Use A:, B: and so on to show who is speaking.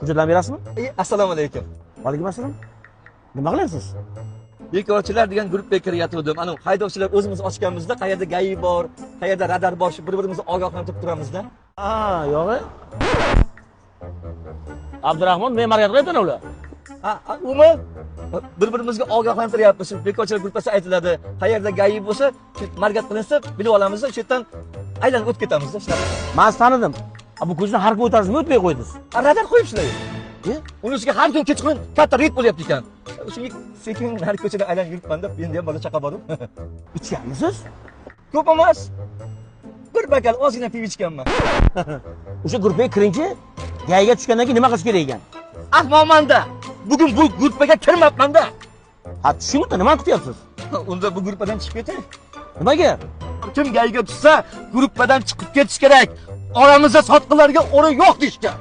A: Hujjatlarni berasizmi?
B: Assalomu alaykum.
A: Va alaykum assalom. Nima qilyapsiz?
B: Bekorchilar degan guruhga kiryatgandim. Ana haydovchilar o'zimiz ochganmizda, qayerda gai bor, qayerda radar bor, shu bir-birimizni ogohlantirib turamizda.
A: Yo'q. Abdurahmon me'moriyat qilyapti ular.
B: Umuman bir-birimizga ogohlantiryapmiz. Bekorchilar guruhasi aytiladi. Qayerda gai bo'lsa, margat qilinsa, bilib olamiz, o'sha yerdan aylanib o'tib ketamiz-da.
A: Men sizni tanidim. Bu ko'chani har kun o'tarsizmi, o'tmay qo'ydingiz?
B: Radar qo'yibsizlar. Uni ustiga har kun kechqurun katta reyd bo'lyapti ekan. Shunga sekin har ko'chada aylanib yuribman-da, endi ham bola chaqa bor-ku.
A: Ichganmisiz?
B: Ko'p emas. Bir bakal ozgina piv ichganman.
A: O'sha guruhga kiringchi, gayga tushgandan keyin nima qilish kerak ekan?
B: Ahmoqman-da. Bugun bu guruhga kirmabman-da.
A: Tushingmi, nima kutyapsiz?
B: Unda bu guruhdan chiqib ketay.
A: Nimaga?
B: Kim gayga tushsa, guruhdan chiqib ketish kerak. Oramizda sotqilarga o'rin yo'q deyishgan.